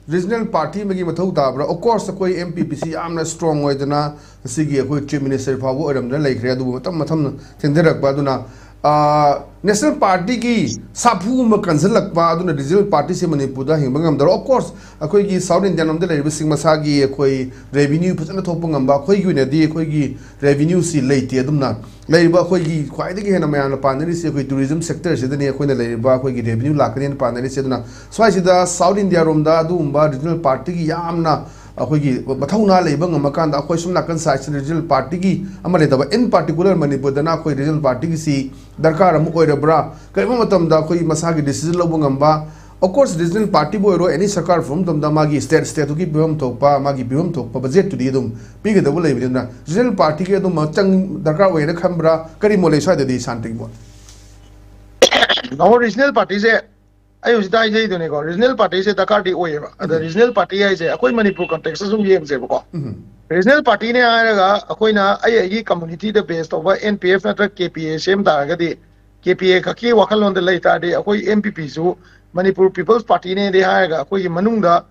regional party magi mathau tabra of course koi MPPC amna strong oidana sigi koi chief minister fawo oram na laikre adu matam tenderak ba duna national party ki sapu ma kansalak ba aduna regional party se manipur da hingam dar of course akoi gi south indian am da lai sing masa gi akoi revenue phasana thopung am ba khoi gi ne di akoi gi revenue si leite adumna lai ba khoi gi khwai de gi hena mayan panari se akoi tourism sector se dani akoi na lai ba akoi gi revenue lakani panari se duna swai sida south india rom da adu umba regional party gi yamna akoi gi mathau leiba ngamakan da akoi sumna kan sai regional party gi amale da in particular manipur da na akoi regional party gi si darkar am koi rabra kai matam da akoi masa gi decision lobu ngamba of course regional party boy ro any sarkar from dam da magi state ki biham thokpa magi biham thokpa budget to di dum pi ga da bu leibi na regional party ge dum chang darkar we na khambra kari mole sai da di santing bo no regional party se ayo sidai jai done ko regional party se dakar di oye ba the regional party ai se akoi manipur context sum yem se ko regional party ne airaga akoi na ai gi community the based over NPF na KPA same da ga di KPA ka ki wakhalon de lai ta de akoi MPP su manipur people's party ne de airaga akoi gi manung da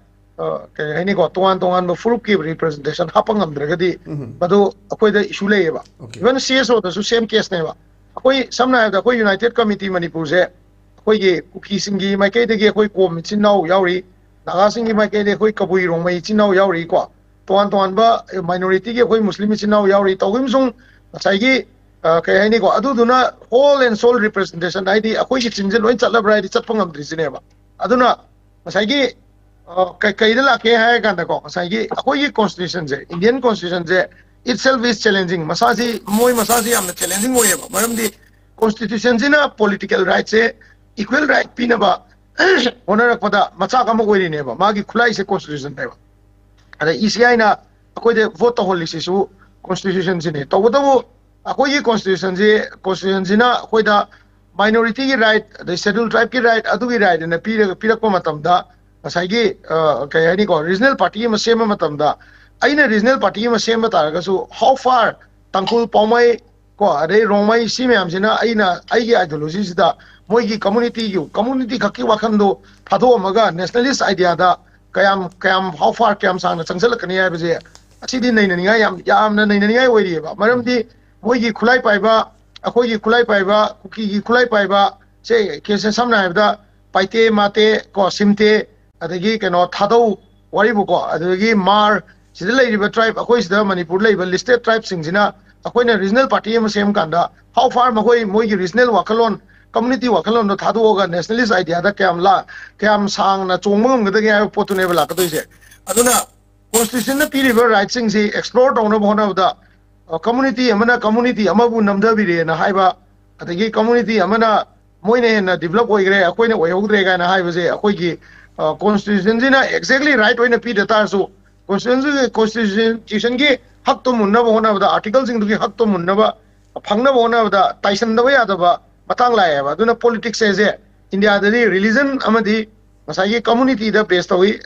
ke hani ko tongan ba full ki representation hapang am dra ga di bado akoi da issue le ba even CSO da su same case ne ba akoi samna da akoi united committee manipur se koi ge kuki singi mai kai de ge koi kom chin nau yauri naga singi mai kai de koi kabui rong mai chin nau yauri ko ton ba minority ge koi muslim chin nau yauri to gim sung sai ge kai hai ni ko adu duna whole and soul representation ai di akoi ki chin je loi chat la brai di chat phangam dri sine ba aduna sai ge kai de la ke hai kan da ko sai ge akoi ki constitution je indian constitution je itself is challenging masasi am challenging hoye ba maram di constitution jina political rights se equal right pinaba honor pada macha kam goiri ne ba magi khulai se constitution ne ba ada ECI na akoi de vote hol si su constitution jine to bodo akoi gi constitution jina akoi da minority gi right the scheduled tribe gi right adu gi right na pirak pa matam da asai gi kai ani ko regional party ma sema matam da aina regional party ma sema ta ga su how far tangkul paumai ko ade romai simam jina aina ai gi ideology sida moigi community khaki wakhando phado amaga nationalist idea da kayam how far kayam sang na changsal kani ai bje achi di nei ninga yam na nei ninga oiri ba maram di moigi khulai pai ba akoi gi khulai pai ba kuki gi khulai pai ba se kese samna da paite mate ko simte adagi keno thado wari bu ko adagi mar sida lei riba tribe akoi sida manipur lei ba listed tribe singjina akoi na regional party ma sem kanda how far moigi regional wakalon community wakalon no thadu ga nationalist idea da kyam sang na chongmam ga da potu ne bla ka doi se aduna constitution na piri rights sing si explore to no bona da community amabu namda bi re na haiba adagi community amana moine na develop oigre akoi ne oyogre ga na haiba se akoi gi constitution jina exactly right oina pi data so constitution gi hak to munna bona da article sing gi hak to munna ba phangna bona da taisan da ya da ba matang lai ba duna politics se India da religion amadi masai community da based hoyi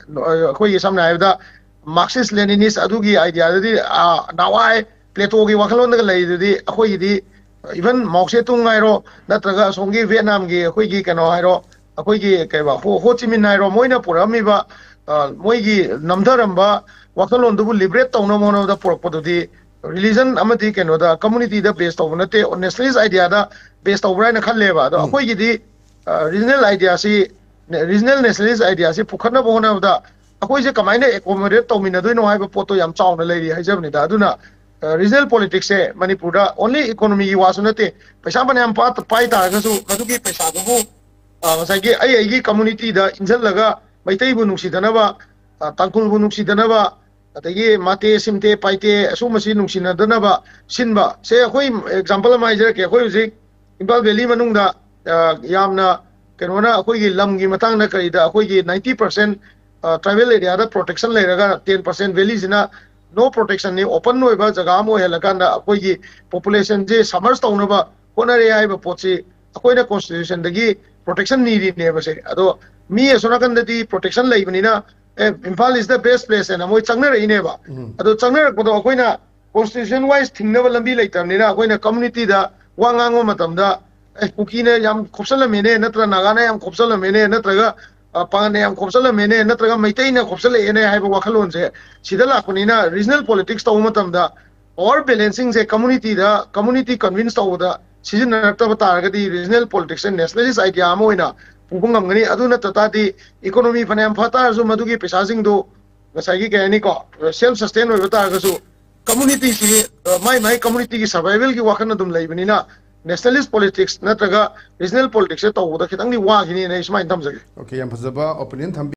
khoi samna ai da Marxist Leninist adugi idea da nawai Plato gi wakhalon da lai di khoi di even Mao Zedong ai ro natraga songi Vietnam gi khoi gi kano ai ro khoi gi kai ba Ho Chi Minh ai ro moina purami ba moi gi namdaram ba wakhalon du liberate tawna mono da porpo di religion amadi kano da community da based on nate nationalist idea da based over na khalle ba da koi gi di regional idea si regional nationalist idea si pukhana bona da akoi je kamaina accommodate tawmina doi no haiba poto yam chawna leiri haijabni da aduna regional politics se manipur da only economy gi wasunate paisa bane am pat pai ta ga su adugi paisa bu sai gi ai gi community da injal laga maitai bu nungsi dana ba tangkul bu nungsi dana ba atagi mate simte paite asu masi nungsi na dana ba sinba se khoi example mai jera ke khoi ji Impal Valley manung da yamna kenona akoi gi lam gi matang na kari da akoi gi 90% tribal area da protection le raga 10% valley jina no protection ni open no ba jaga mo helakan da akoi gi population je summers tauna ba honare ai ba pochi akoi na constitution da gi protection ni ri ne ba se ado mi esona kan da di protection lai bani na Impal is the best place and moi changna rai ne ba ado changna ko akoi na constitution wise thingna ba lambi lai tam ni na akoi na community da wangango matam da kuki ne yam khopsala mene natra naga na yam khopsala mene natraga पाने याम खोपसलमेने नत्रगा मैतैना खोपसलेने हाइबा वाखलोन से सिदा लाखनिना regional politics तौ मतमदा और balancing से community convince तौदा सिजनरतब तारगदी regional politics nationalist idea अमा ओइना पुंगंगनी अदुना ततादी इकोनॉमी फनेम फतारसु मदुगी पैसासिंग दो गसागी कहनी को सेल्फ सस्टेन होइबा तारगसु कम्युनिटी सी माई कम्युनिटी की सर्वाइवल की वाखन अदुम लैबनिना नेशनलिस्ट पॉलिटिक्स नत्रगा रीजनल पॉलिटिक्स तौदा खितंगनी वागिनी नै सुमाइन थमजगे ओके, यम फजबा ओपिनियन थम